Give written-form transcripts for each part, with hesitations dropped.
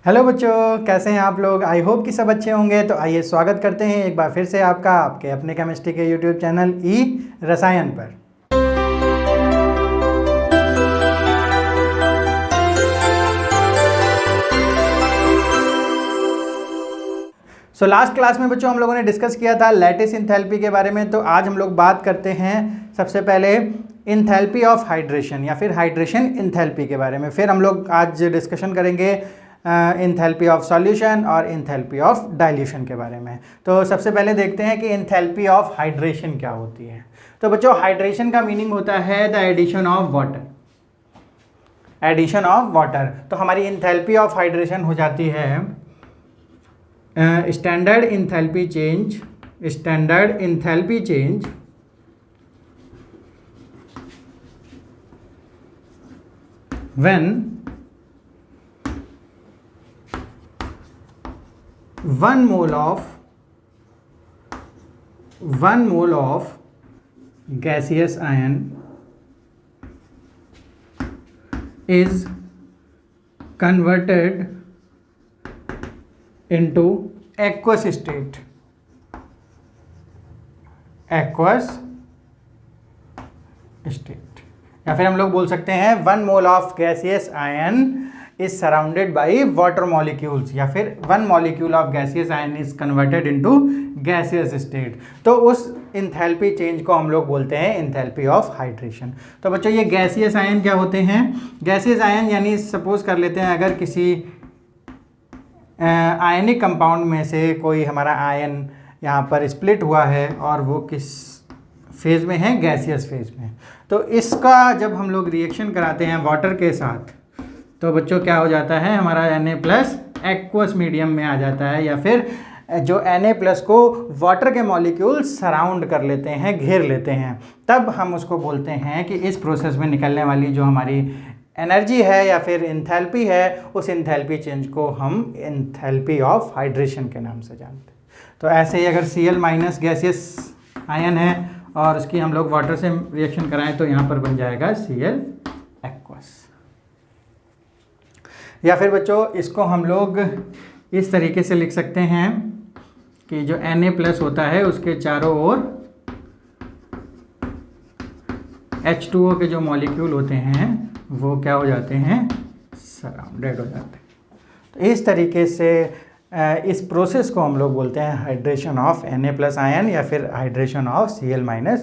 Hello बच्चों, कैसे हैं आप लोग। आई होप कि सब अच्छे होंगे। तो आइए स्वागत करते हैं एक बार फिर से आपका आपके अपने केमिस्ट्री के यूट्यूब चैनल ई रसायन पर। लास्ट क्लास में बच्चों हम लोगों ने डिस्कस किया था लैटिस इंथैल्पी के बारे में। तो आज हम लोग बात करते हैं सबसे पहले इंथैल्पी ऑफ हाइड्रेशन या फिर हाइड्रेशन इंथैल्पी के बारे में। फिर हम लोग आज डिस्कशन करेंगे इंथैल्पी ऑफ सॉल्यूशन और इंथैल्पी ऑफ डाइल्यूशन के बारे में। तो सबसे पहले देखते हैं कि इंथैल्पी ऑफ हाइड्रेशन क्या होती है। तो बच्चों हाइड्रेशन का मीनिंग होता है the addition of water, addition of water. तो हमारी इंथैल्पी ऑफ हाइड्रेशन हो जाती है standard enthalpy change, standard enthalpy change when 1 mole of gaseous ion is converted into aqueous state, aqueous state। या फिर हम लोग बोल सकते हैं 1 mole of gaseous ion is surrounded by water molecules, या फिर 1 molecule of gaseous ion is converted into gaseous state। तो उस इंथैल्पी चेंज को हम लोग बोलते हैं इंथैल्पी ऑफ हाइड्रेशन। तो बच्चों ये गैसियस आयन क्या होते हैं? गैसियस आयन यानी सपोज कर लेते हैं अगर किसी आयनिक कंपाउंड में से कोई हमारा आयन यहाँ पर स्प्लिट हुआ है और वो किस फेज़ में है? गैसियस फेज़ में। तो इसका जब हम लोग रिएक्शन कराते हैं वाटर के साथ तो बच्चों क्या हो जाता है? हमारा Na+ एक्वस मीडियम में आ जाता है, या फिर जो Na+ को वाटर के मॉलिक्यूल सराउंड कर लेते हैं, घेर लेते हैं। तब हम उसको बोलते हैं कि इस प्रोसेस में निकलने वाली जो हमारी एनर्जी है या फिर इंथैल्पी है, उस इंथैल्पी चेंज को हम इंथैल्पी ऑफ हाइड्रेशन के नाम से जानते हैं। तो ऐसे ही अगर Cl- गैसियस आयन है और उसकी हम लोग वाटर से रिएक्शन कराएं तो यहाँ पर बन जाएगा Cl एक्वस। या फिर बच्चों इसको हम लोग इस तरीके से लिख सकते हैं कि जो Na+ होता है उसके चारों ओर H2O के जो मॉलिक्यूल होते हैं वो क्या हो जाते हैं? सराउंडेड हो जाते हैं। तो इस तरीके से इस प्रोसेस को हम लोग बोलते हैं हाइड्रेशन ऑफ Na+ आयन या फिर हाइड्रेशन ऑफ Cl- आयन।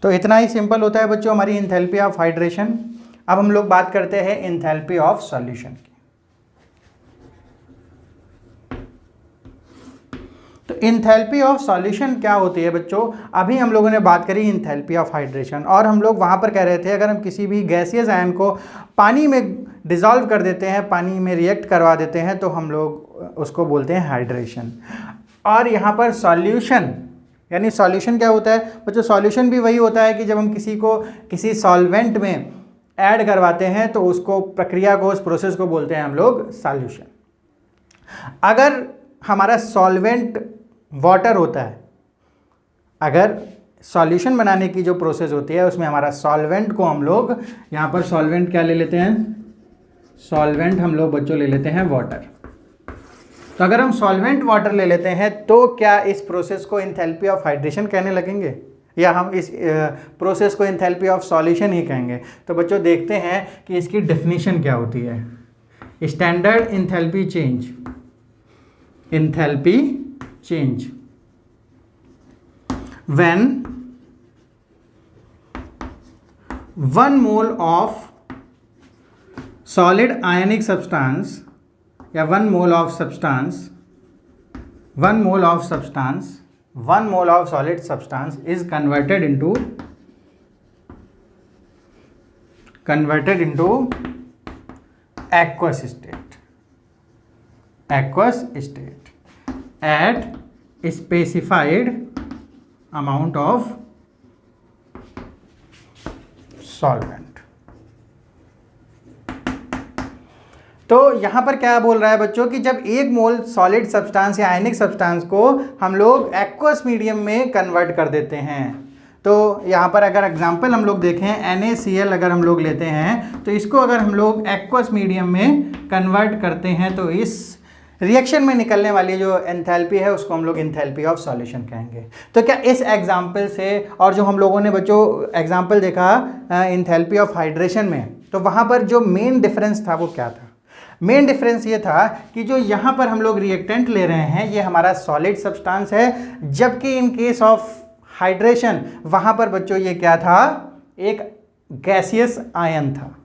तो इतना ही सिंपल होता है बच्चों हमारी इंथैल्पी ऑफ हाइड्रेशन। अब हम लोग बात करते हैं इंथैल्पी ऑफ सॉल्यूशन की। तो इंथैल्पी ऑफ सॉल्यूशन क्या होती है बच्चों? अभी हम लोगों ने बात करी इंथैल्पी ऑफ हाइड्रेशन और हम लोग वहाँ पर कह रहे थे अगर हम किसी भी गैसियस आयन को पानी में डिसॉल्व कर देते हैं, पानी में रिएक्ट करवा देते हैं तो हम लोग उसको बोलते हैं हाइड्रेशन। और यहाँ पर सॉल्यूशन यानी सॉल्यूशन क्या होता है बच्चों? सॉल्यूशन भी वही होता है कि जब हम किसी को किसी सॉल्वेंट में ऐड करवाते हैं तो उसको प्रक्रिया को, उस प्रोसेस को बोलते हैं हम लोग सॉल्यूशन। अगर हमारा सॉल्वेंट वाटर होता है, अगर सॉल्यूशन बनाने की जो प्रोसेस होती है उसमें हमारा सॉल्वेंट को हम लोग यहाँ पर सॉल्वेंट क्या ले लेते हैं? सॉल्वेंट हम लोग बच्चों ले लेते हैं वाटर। तो अगर हम सॉल्वेंट वाटर ले लेते हैं तो क्या इस प्रोसेस को इंथैल्पी ऑफ हाइड्रेशन कहने लगेंगे या हम इस प्रोसेस को इंथैल्पी ऑफ सॉल्यूशन ही कहेंगे? तो बच्चों देखते हैं कि इसकी डेफिनेशन क्या होती है। Standard enthalpy change, enthalpy change when 1 mole of solid ionic substance या 1 mole of substance, 1 mole of substance, 1 mole of solid substance is converted into aqueous state, aqueous state at specified amount of solvent। तो यहाँ पर क्या बोल रहा है बच्चों कि जब 1 मोल सॉलिड सब्सटेंस या आयनिक सब्सटेंस को हम लोग एक्वस मीडियम में कन्वर्ट कर देते हैं तो यहाँ पर अगर एग्जांपल हम लोग देखें NaCl अगर हम लोग लेते हैं तो इसको अगर हम लोग एक्वस मीडियम में कन्वर्ट करते हैं तो इस रिएक्शन में निकलने वाली जो एंथैल्पी है उसको हम लोग एंथैल्पी ऑफ सॉल्यूशन कहेंगे। तो क्या इस एग्जांपल से, और जो हम लोगों ने बच्चों एग्जांपल देखा एंथैल्पी ऑफ हाइड्रेशन में, तो वहाँ पर जो मेन डिफरेंस था वो क्या था? मेन डिफरेंस ये था कि जो यहाँ पर हम लोग रिएक्टेंट ले रहे हैं ये हमारा सॉलिड सब्सटेंस है, जबकि इन केस ऑफ हाइड्रेशन वहाँ पर बच्चों ये क्या था? एक गैसियस आयन था,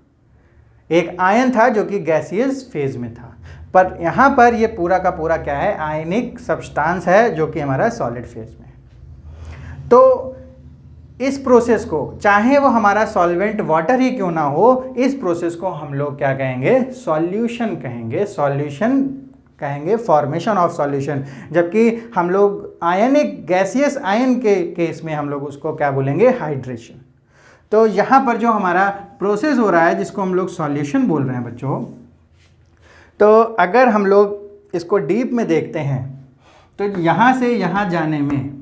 एक आयन था जो कि गैसियस फेज में था। पर यहाँ पर ये पूरा का पूरा क्या है? आयनिक सब्सटेंस है जो कि हमारा सॉलिड फेज में है। तो इस प्रोसेस को, चाहे वो हमारा सॉल्वेंट वाटर ही क्यों ना हो, इस प्रोसेस को हम लोग क्या कहेंगे? सॉल्यूशन कहेंगे। सॉल्यूशन कहेंगे, फॉर्मेशन ऑफ सॉल्यूशन। जबकि हम लोग आयनिक गैसियस आयन के केस में हम लोग उसको क्या बोलेंगे? हाइड्रेशन। तो यहाँ पर जो हमारा प्रोसेस हो रहा है जिसको हम लोग सॉल्यूशन बोल रहे हैं बच्चों, तो अगर हम लोग इसको डीप में देखते हैं तो यहाँ से यहाँ जाने में,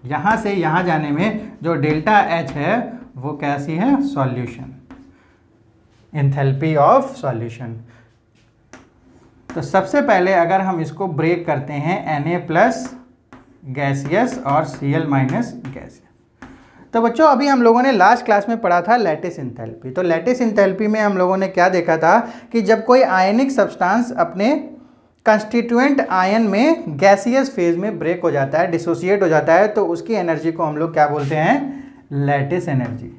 यहाँ से यहाँ जाने में जो डेल्टा H है वो कैसी है? Solution, enthalpy of solution. तो सबसे पहले अगर हम इसको ब्रेक करते हैं Na प्लस गैसियस और Cl माइनस गैसियस। तो बच्चों अभी हम लोगों ने लास्ट क्लास में पढ़ा था लैटिस एंथैल्पी। तो लैटिस एंथैल्पी में हम लोगों ने क्या देखा था कि जब कोई आयनिक सब्सटेंस अपने कंस्टिट्यूएंट आयन में गैसियस फेज में ब्रेक हो जाता है, डिसोसिएट हो जाता है, तो उसकी एनर्जी को हम लोग क्या बोलते हैं? Lattice energy.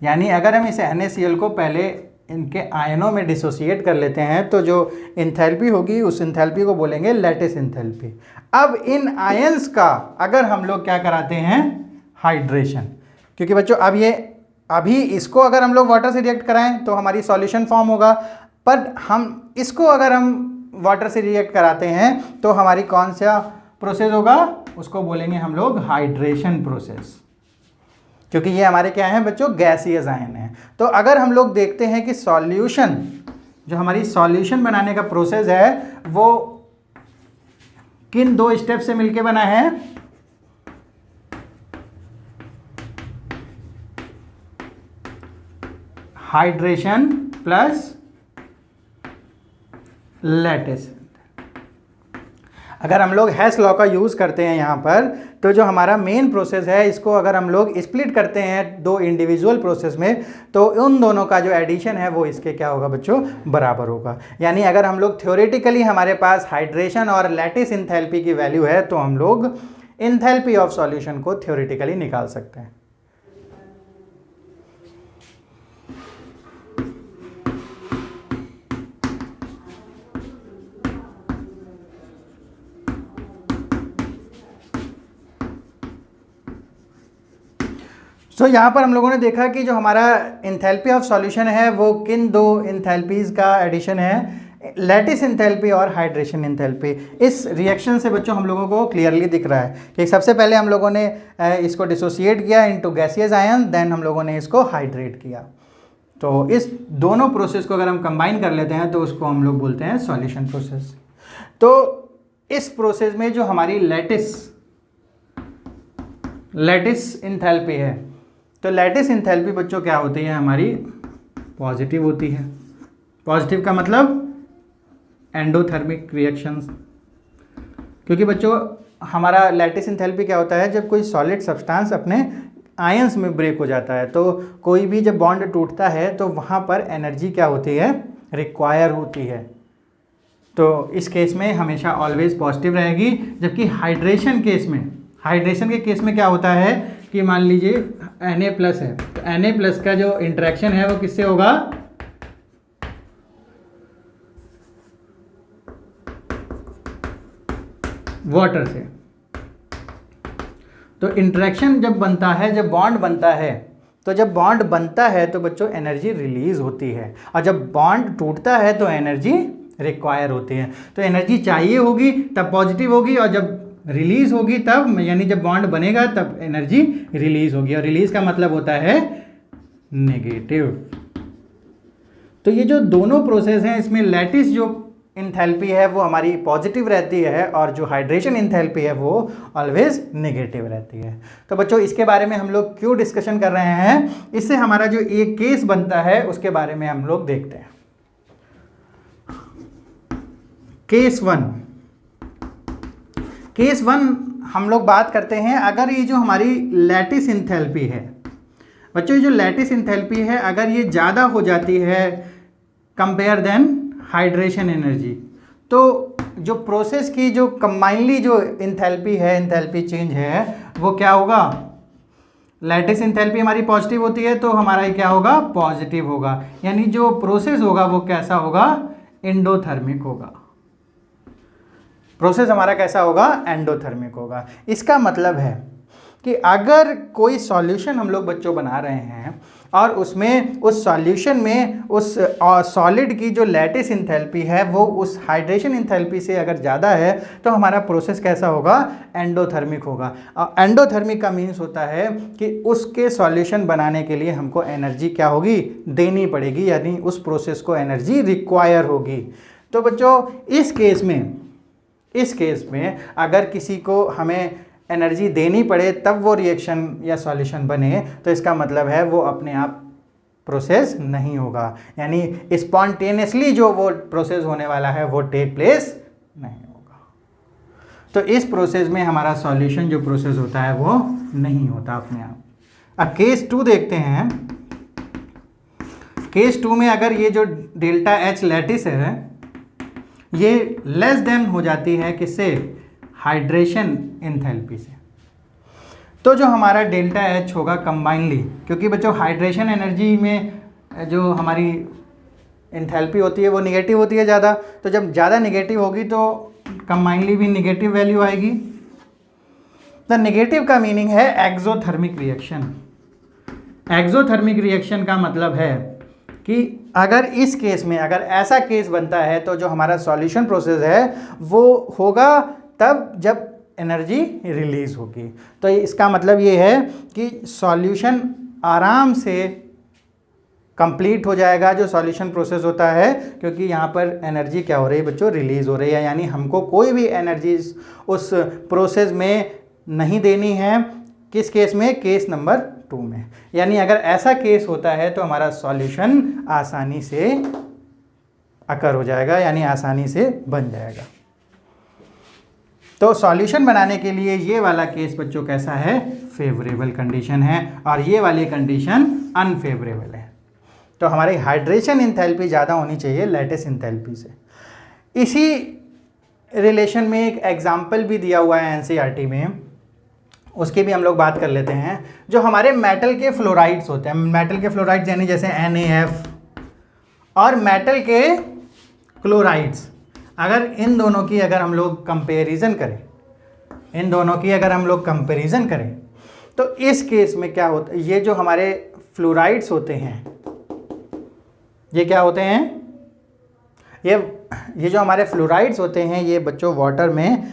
यानी अगर हम इस NaCl को पहले इनके आयनों में डिसोसिएट कर लेते हैं तो जो एंथैल्पी होगी उस एंथैल्पी को बोलेंगे लैटिस एंथैल्पी। अब इन आयंस का अगर हम लोग क्या कराते हैं? हाइड्रेशन। क्योंकि बच्चों अब ये अभी इसको अगर हम लोग वाटर से रिएक्ट कराएं तो हमारी सॉल्यूशन फॉर्म होगा, पर हम इसको अगर हम वाटर से रिएक्ट कराते हैं तो हमारी कौन सा प्रोसेस होगा? उसको बोलेंगे हम लोग हाइड्रेशन प्रोसेस, क्योंकि ये हमारे क्या हैं बच्चों? गैसियस आयन है। तो अगर हम लोग देखते हैं कि सॉल्यूशन, जो हमारी सॉल्यूशन बनाने का प्रोसेस है वो किन दो स्टेप से मिलके बना है? Hydration plus lattice. अगर हम लोग हेस लॉ का यूज़ करते हैं यहाँ पर, तो जो हमारा मेन प्रोसेस है इसको अगर हम लोग स्प्लिट करते हैं दो इंडिविजुअल प्रोसेस में, तो उन दोनों का जो एडिशन है वो इसके क्या होगा बच्चों? बराबर होगा। यानी अगर हम लोग थ्योरेटिकली हमारे पास हाइड्रेशन और लैटिस एंथैल्पी की वैल्यू है तो हम लोग एंथैल्पी ऑफ सॉल्यूशन को थ्योरेटिकली निकाल सकते हैं। तो यहाँ पर हम लोगों ने देखा कि जो हमारा एंथैल्पी ऑफ सॉल्यूशन है वो किन दो एंथैल्पीज़ का एडिशन है? लैटिस एंथैल्पी और हाइड्रेशन एंथैल्पी। इस रिएक्शन से बच्चों हम लोगों को क्लियरली दिख रहा है कि सबसे पहले हम लोगों ने इसको डिसोसिएट किया इनटू गैसियस आयन, देन हम लोगों ने इसको हाइड्रेट किया। तो इस दोनों प्रोसेस को अगर हम कंबाइन कर लेते हैं तो उसको हम लोग बोलते हैं सॉल्यूशन प्रोसेस। तो इस प्रोसेस में जो हमारी लैटिस एंथैल्पी है, तो लैटिस एंथैल्पी बच्चों क्या होती है? हमारी पॉजिटिव होती है। पॉजिटिव का मतलब एंडोथर्मिक रिएक्शंस। क्योंकि बच्चों हमारा लैटिस एंथैल्पी क्या होता है? जब कोई सॉलिड सब्सटेंस अपने आयंस में ब्रेक हो जाता है, तो कोई भी जब बॉन्ड टूटता है तो वहाँ पर एनर्जी क्या होती है? रिक्वायर होती है। तो इस केस में हमेशा ऑलवेज पॉजिटिव रहेगी। जबकि हाइड्रेशन के केस में क्या होता है कि मान लीजिए Na प्लस है, तो Na प्लस का जो इंटरेक्शन है वो किससे होगा? वाटर से। तो इंटरेक्शन जब बनता है, जब बॉन्ड बनता है, तो जब बॉन्ड बनता है तो बच्चों एनर्जी रिलीज होती है, और जब बॉन्ड टूटता है तो एनर्जी रिक्वायर होती है। तो एनर्जी चाहिए होगी तब पॉजिटिव होगी, और जब रिलीज होगी तब, यानी जब बॉन्ड बनेगा तब एनर्जी रिलीज होगी, और रिलीज का मतलब होता है नेगेटिव। तो ये जो दोनों प्रोसेस हैं इसमें लैटिस जो इंथैल्पी है वो हमारी पॉजिटिव रहती है और जो हाइड्रेशन इंथैल्पी है वो ऑलवेज नेगेटिव रहती है। तो बच्चों इसके बारे में हम लोग क्यों डिस्कशन कर रहे हैं, इससे हमारा जो एक केस बनता है उसके बारे में हम लोग देखते हैं। केस वन हम लोग बात करते हैं, अगर ये जो हमारी लैटिस इंथैल्पी है बच्चों, ये जो लैटिस इंथैल्पी है अगर ये ज़्यादा हो जाती है कंपेयर देन हाइड्रेशन एनर्जी, तो जो प्रोसेस की जो कंबाइनली जो इंथैल्पी है, इंथैल्पी चेंज है, वो क्या होगा, लैटिस इंथैल्पी हमारी पॉजिटिव होती है तो हमारा ये क्या होगा, पॉजिटिव होगा। यानी जो प्रोसेस होगा वो कैसा होगा, एंडोथर्मिक होगा। प्रोसेस हमारा कैसा होगा, एंडोथर्मिक होगा। इसका मतलब है कि अगर कोई सॉल्यूशन हम लोग बच्चों बना रहे हैं और उसमें उस सॉल्यूशन में उस सॉलिड की जो लैटिस इंथैल्पी है वो उस हाइड्रेशन इंथैल्पी से अगर ज़्यादा है तो हमारा प्रोसेस कैसा होगा, एंडोथर्मिक होगा। एंडोथर्मिक का मीन्स होता है कि उसके सॉल्यूशन बनाने के लिए हमको एनर्जी क्या होगी, देनी पड़ेगी, यानी उस प्रोसेस को एनर्जी रिक्वायर होगी। तो बच्चों इस केस में अगर किसी को हमें एनर्जी देनी पड़े तब वो रिएक्शन या सॉल्यूशन बने, तो इसका मतलब है वो अपने आप प्रोसेस नहीं होगा, यानी स्पॉन्टेनियसली जो वो प्रोसेस होने वाला है वो टेक प्लेस नहीं होगा। तो इस प्रोसेस में हमारा सॉल्यूशन जो प्रोसेस होता है वो नहीं होता अपने आप। अब केस 2 देखते हैं। केस 2 में अगर ये जो डेल्टा एच लैटिस है ये लेस देन हो जाती है किससे, हाइड्रेशन इंथैल्पी से, तो जो हमारा डेल्टा एच होगा कंबाइनली, क्योंकि बच्चों हाइड्रेशन एनर्जी में जो हमारी इंथैल्पी होती है वो निगेटिव होती है ज़्यादा, तो जब ज़्यादा निगेटिव होगी तो कंबाइनली भी निगेटिव वैल्यू आएगी। द नेगेटिव का मीनिंग है एक्सोथर्मिक रिएक्शन। एक्सोथर्मिक रिएक्शन का मतलब है कि अगर इस केस में अगर ऐसा केस बनता है तो जो हमारा सॉल्यूशन प्रोसेस है वो होगा तब जब एनर्जी रिलीज होगी। तो इसका मतलब ये है कि सॉल्यूशन आराम से कंप्लीट हो जाएगा जो सॉल्यूशन प्रोसेस होता है, क्योंकि यहाँ पर एनर्जी क्या हो रही है बच्चों, रिलीज हो रही है, यानी हमको कोई भी एनर्जी उस प्रोसेस में नहीं देनी है। किस केस में, केस नंबर 2 में। यानी अगर ऐसा केस होता है तो हमारा सॉल्यूशन आसानी से अकर हो जाएगा, यानी आसानी से बन जाएगा। तो सॉल्यूशन बनाने के लिए ये वाला केस बच्चों कैसा है, फेवरेबल कंडीशन है, और ये वाली कंडीशन अनफेवरेबल है। तो हमारी हाइड्रेशन इंथैल्पी ज़्यादा होनी चाहिए लैटिस इंथैल्पी से। इसी रिलेशन में एक एग्जाम्पल भी दिया हुआ है एनसीईआरटी में, उसकी भी हम लोग बात कर लेते हैं। जो हमारे मेटल के फ्लोराइड्स होते हैं, मेटल के फ्लोराइड्स यानी जैसे NaF और मेटल के क्लोराइड्स, अगर इन दोनों की अगर हम लोग कंपैरिजन करें तो इस केस में क्या होता है, ये जो हमारे फ्लोराइड्स होते हैं ये क्या होते हैं, ये जो हमारे फ्लोराइड्स होते हैं ये बच्चों वाटर में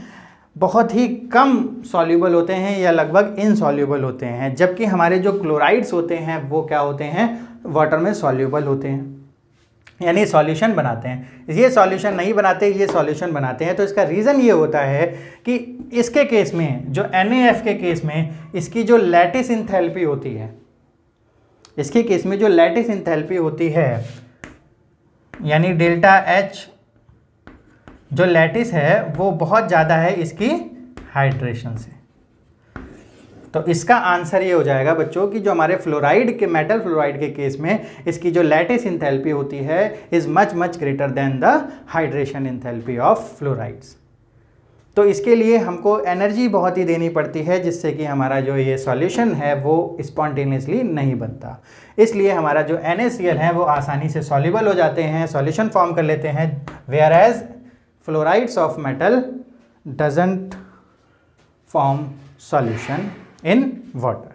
बहुत ही कम सॉल्यूबल होते हैं या लगभग इनसॉल्यूबल होते हैं, जबकि हमारे जो क्लोराइड्स होते हैं वो क्या होते हैं, वाटर में सॉल्यूबल होते हैं, यानी सॉल्यूशन बनाते हैं। ये सॉल्यूशन नहीं बनाते, ये सॉल्यूशन बनाते हैं। तो इसका रीज़न ये होता है कि इसके केस में जो NaF के केस में इसकी जो लैटिस इंथैल्पी होती है, इसके केस में जो लैटिस इंथैल्पी होती है यानी डेल्टा एच जो लैटिस है वो बहुत ज़्यादा है इसकी हाइड्रेशन से। तो इसका आंसर ये हो जाएगा बच्चों कि जो हमारे फ्लोराइड के, मेटल फ्लोराइड के केस में इसकी जो लैटिस इंथैल्पी होती है is much greater than the hydration enthalpy of fluorides. तो इसके लिए हमको एनर्जी बहुत ही देनी पड़ती है, जिससे कि हमारा जो ये सॉल्यूशन है वो स्पॉन्टेनियसली नहीं बनता। इसलिए हमारा जो NaCl है वो आसानी से सॉल्युबल हो जाते हैं, सॉल्यूशन फॉर्म कर लेते हैं, whereas fluorides of metal doesn't form solution in water.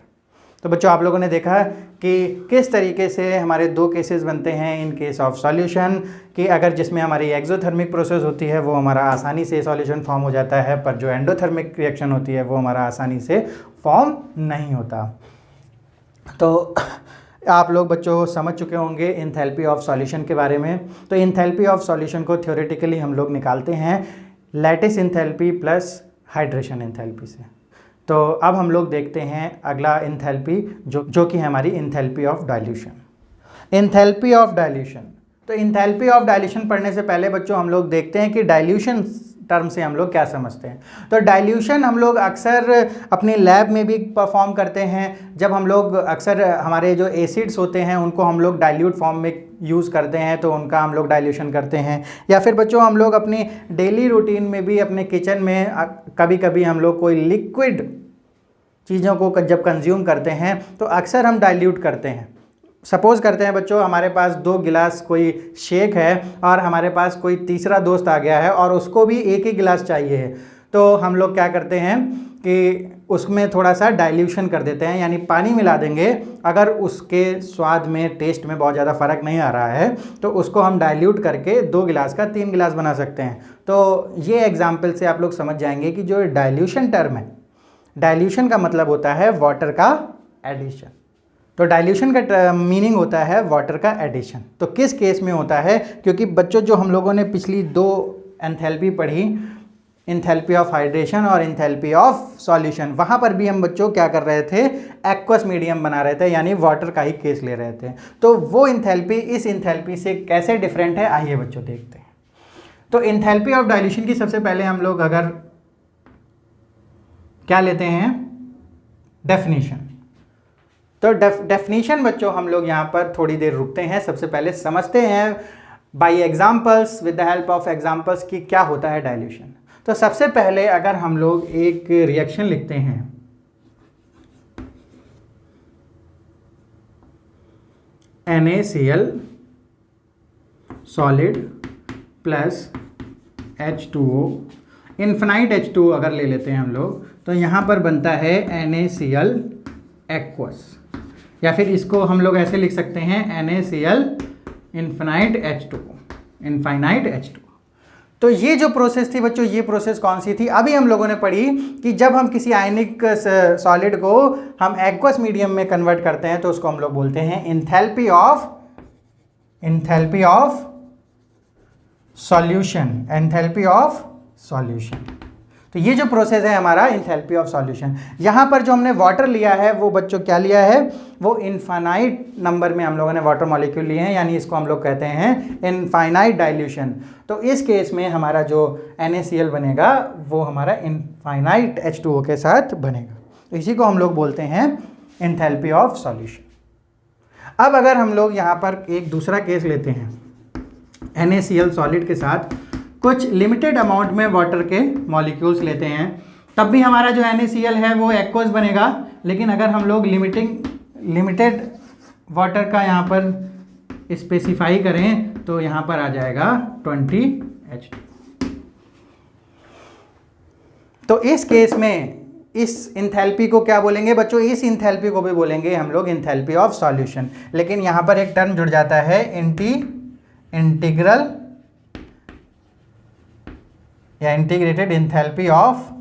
तो बच्चों आप लोगों ने देखा कि किस तरीके से हमारे 2 केसेस बनते हैं इन केस ऑफ सॉल्यूशन, कि अगर जिसमें हमारी एक्सोथर्मिक प्रोसेस होती है वो हमारा आसानी से सॉल्यूशन फॉर्म हो जाता है, पर जो एंडोथर्मिक रिएक्शन होती है वो हमारा आसानी से फॉर्म नहीं होता। तो आप लोग बच्चों समझ चुके होंगे इंथैल्पी ऑफ सॉल्यूशन के बारे में। तो इंथैल्पी ऑफ सॉल्यूशन को थ्योरेटिकली हम लोग निकालते हैं lattice enthalpy plus hydration enthalpy से। तो अब हम लोग देखते हैं अगला इंथैल्पी जो कि हमारी enthalpy of dilution. Enthalpy of dilution, तो इंथैल्पी ऑफ डाइल्यूशन पढ़ने से पहले बच्चों हम लोग देखते हैं कि डाइल्यूशन टर्म से हम लोग क्या समझते हैं। तो डाइल्यूशन हम लोग अक्सर अपने लैब में भी परफॉर्म करते हैं। जब हम लोग अक्सर हमारे जो एसिड्स होते हैं उनको हम लोग डाइल्यूट फॉर्म में यूज़ करते हैं तो उनका हम लोग डाइल्यूशन करते हैं। या फिर बच्चों हम लोग अपनी डेली रूटीन में भी अपने किचन में कभी कभी हम लोग कोई लिक्विड चीज़ों को जब कंज्यूम करते हैं तो अक्सर हम डाइल्यूट करते हैं। सपोज़ करते हैं बच्चों हमारे पास 2 गिलास कोई शेक है और हमारे पास कोई तीसरा दोस्त आ गया है और उसको भी एक ही गिलास चाहिए है, तो हम लोग क्या करते हैं कि उसमें थोड़ा सा डाइल्यूशन कर देते हैं, यानी पानी मिला देंगे। अगर उसके स्वाद में, टेस्ट में बहुत ज़्यादा फ़र्क नहीं आ रहा है तो उसको हम डाइल्यूट करके 2 गिलास का 3 गिलास बना सकते हैं। तो ये एग्जाम्पल से आप लोग समझ जाएंगे कि जो डाइल्यूशन टर्म है, डाइल्यूशन का मतलब होता है वाटर का एडिशन। तो डाइल्यूशन का मीनिंग होता है वाटर का एडिशन। तो किस केस में होता है, क्योंकि बच्चों जो हम लोगों ने पिछली 2 एंथैल्पी पढ़ी, इंथैल्पी ऑफ हाइड्रेशन और इंथैल्पी ऑफ सॉल्यूशन, वहाँ पर भी हम बच्चों क्या कर रहे थे, एक्वस मीडियम बना रहे थे, यानी वाटर का ही केस ले रहे थे। तो वो इंथैल्पी इस इंथैल्पी से कैसे डिफरेंट है, आइए बच्चों देखते हैं। तो इंथैल्पी ऑफ डाइल्यूशन की सबसे पहले हम लोग अगर क्या लेते हैं, डेफिनेशन। तो डेफिनेशन बच्चों हम लोग यहाँ पर थोड़ी देर रुकते हैं, सबसे पहले समझते हैं by examples, with the help of examples कि क्या होता है डाइल्यूशन। तो सबसे पहले अगर हम लोग एक रिएक्शन लिखते हैं, NaCl solid plus H2O, infinite H2O अगर ले लेते हैं हम लोग, तो यहाँ पर बनता है NaCl एक्वस, या फिर इसको हम लोग ऐसे लिख सकते हैं NaCl इन्फिनाइट H2O। तो ये जो प्रोसेस थी बच्चों, ये प्रोसेस कौन सी थी, अभी हम लोगों ने पढ़ी कि जब हम किसी आयनिक सॉलिड को हम एक्वस मीडियम में कन्वर्ट करते हैं तो उसको हम लोग बोलते हैं enthalpy of solution, enthalpy of solution. तो ये जो प्रोसेस है हमारा इंथैल्पी ऑफ सॉल्यूशन। यहाँ पर जो हमने वाटर लिया है वो बच्चों क्या लिया है, वो इनफाइनाइट नंबर में हम लोगों ने वाटर मॉलिक्यूल लिए हैं, यानी इसको हम लोग कहते हैं इनफाइनाइट डाइल्यूशन। तो इस केस में हमारा जो NaCl बनेगा वो हमारा इनफाइनाइट H2O के साथ बनेगा। तो इसी को हम लोग बोलते हैं इंथैल्पी ऑफ सॉल्यूशन। अब अगर हम लोग यहाँ पर एक दूसरा केस लेते हैं, NaCl सॉलिड के साथ कुछ लिमिटेड अमाउंट में वाटर के मॉलिक्यूल्स लेते हैं, तब भी हमारा जो NaCl है वो एक्वस बनेगा। लेकिन अगर हम लोग लिमिटेड वाटर का यहाँ पर स्पेसिफाई करें तो यहाँ पर आ जाएगा 20H2। तो इस केस में इस इंथैल्पी को क्या बोलेंगे बच्चों, इस इंथैल्पी को भी बोलेंगे हम लोग इंथैल्पी ऑफ सॉल्यूशन। लेकिन यहाँ पर एक टर्म जुड़ जाता है इंटीग्रल या integrated enthalpy of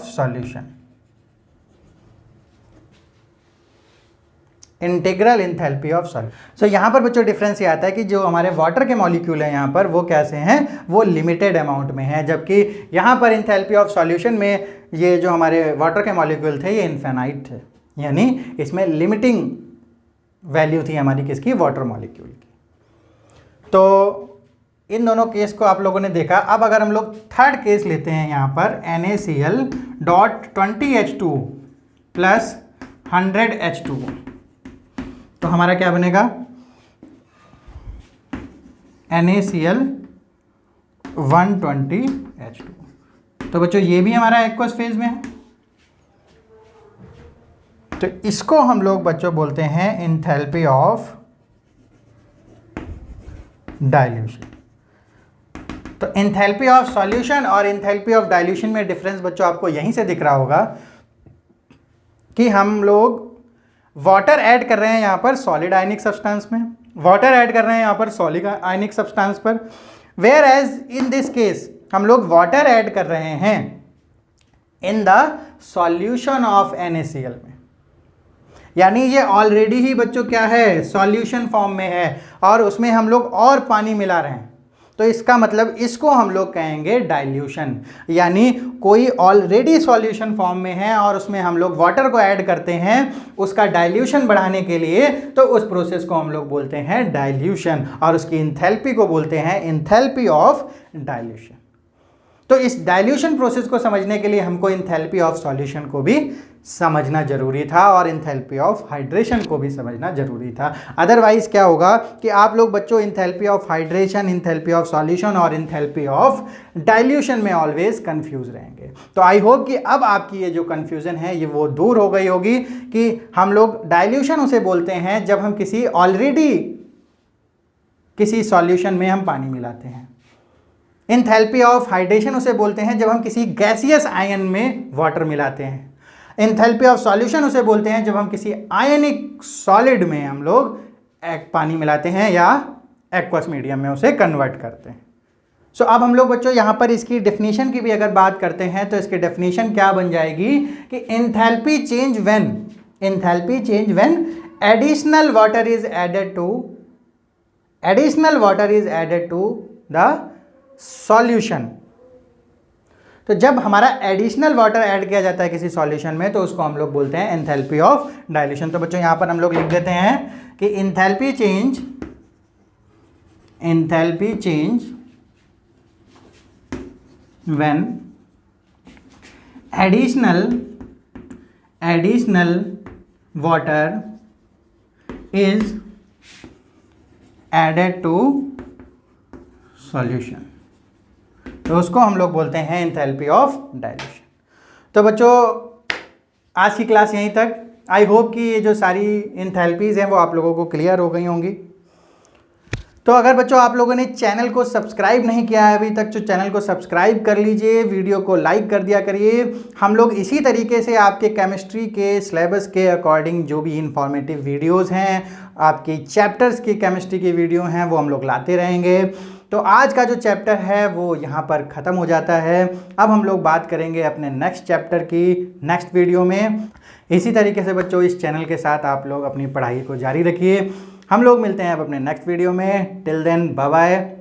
solution, integral enthalpy of solution. So यहाँ पर बच्चों डिफरेंस ये आता है कि जो हमारे वाटर के मॉलिक्यूल हैं यहाँ पर वो कैसे हैं, वो लिमिटेड अमाउंट में है, जबकि यहाँ पर इंथैल्पी ऑफ सॉल्यूशन में ये जो हमारे वाटर के मॉलिक्यूल थे ये इनफाइनाइट थे, यानी इसमें लिमिटिंग वैल्यू थी हमारी किसकी, वाटर मॉलिक्यूल की। तो इन दोनों केस को आप लोगों ने देखा। अब अगर हम लोग थर्ड केस लेते हैं यहाँ पर NaCl dot 20H2 plus 100H2O, तो हमारा क्या बनेगा, NaCl 120H2। तो बच्चों ये भी हमारा एक्वस फेज में है, तो इसको हम लोग बच्चों बोलते हैं इंथैल्पी ऑफ डाइल्यूशन। तो इंथैल्पी ऑफ सॉल्यूशन और इंथैल्पी ऑफ डाइल्यूशन में डिफरेंस बच्चों आपको यहीं से दिख रहा होगा कि हम लोग वाटर ऐड कर रहे हैं यहाँ पर सॉलिड आयनिक सब्सटेंस में, वाटर ऐड कर रहे हैं यहाँ पर सॉलिड आयनिक सब्सटेंस पर, whereas in this case हम लोग वाटर ऐड कर रहे हैं in the solution of NaCl में। यानी ये ऑलरेडी ही बच्चों क्या है, सॉल्यूशन फॉर्म में है और उसमें हम लोग और पानी मिला रहे हैं, तो इसका मतलब इसको हम लोग कहेंगे डाइल्यूशन। यानी कोई ऑलरेडी सॉल्यूशन फॉर्म में है और उसमें हम लोग वाटर को ऐड करते हैं उसका डाइल्यूशन बढ़ाने के लिए, तो उस प्रोसेस को हम लोग बोलते हैं डाइल्यूशन और उसकी इंथैल्पी को बोलते हैं इंथैल्पी ऑफ डाइल्यूशन। तो इस डाइल्यूशन प्रोसेस को समझने के लिए हमको इंथैल्पी ऑफ सॉल्यूशन को भी समझना जरूरी था और इंथैल्पी ऑफ हाइड्रेशन को भी समझना जरूरी था। अदरवाइज क्या होगा कि आप लोग बच्चों enthalpy of hydration, enthalpy of solution और इंथैल्पी ऑफ डाइल्यूशन में ऑलवेज कंफ्यूज रहेंगे। तो आई होप कि अब आपकी ये जो कंफ्यूजन है ये वो दूर हो गई होगी कि हम लोग डाइल्यूशन उसे बोलते हैं जब हम किसी ऑलरेडी किसी सॉल्यूशन में हम पानी मिलाते हैं। इंथैल्पी ऑफ हाइड्रेशन उसे बोलते हैं जब हम किसी गैसियस आयन में वाटर मिलाते हैं। इंथैल्पी ऑफ सॉल्यूशन उसे बोलते हैं जब हम किसी आयनिक सॉलिड में हम लोग पानी मिलाते हैं या एक्वस मीडियम में उसे कन्वर्ट करते हैं। सो अब हम लोग बच्चों यहाँ पर इसकी डेफिनेशन की भी अगर बात करते हैं तो इसकी डेफिनेशन क्या बन जाएगी कि enthalpy change when additional water is added to the solution. तो जब हमारा एडिशनल वाटर ऐड किया जाता है किसी सॉल्यूशन में तो उसको हम लोग बोलते हैं एंथैल्पी ऑफ डाइल्यूशन। तो बच्चों यहां पर हम लोग लिख देते हैं कि enthalpy change when additional water is added to solution, तो उसको हम लोग बोलते हैं एंथैल्पी ऑफ डाइल्यूशन। तो बच्चों आज की क्लास यहीं तक। आई होप कि ये जो सारी एंथैल्पीज़ हैं वो आप लोगों को क्लियर हो गई होंगी। तो अगर बच्चों आप लोगों ने चैनल को सब्सक्राइब नहीं किया है अभी तक तो चैनल को सब्सक्राइब कर लीजिए, वीडियो को लाइक कर दिया करिए। हम लोग इसी तरीके से आपके केमिस्ट्री के सिलेबस के अकॉर्डिंग जो भी इंफॉर्मेटिव वीडियोज़ हैं, आपकी चैप्टर्स की केमिस्ट्री की वीडियो हैं वो हम लोग लाते रहेंगे। तो आज का जो चैप्टर है वो यहाँ पर ख़त्म हो जाता है। अब हम लोग बात करेंगे अपने नेक्स्ट चैप्टर की नेक्स्ट वीडियो में। इसी तरीके से बच्चों इस चैनल के साथ आप लोग अपनी पढ़ाई को जारी रखिए। हम लोग मिलते हैं अब अपने नेक्स्ट वीडियो में। Till then bye bye.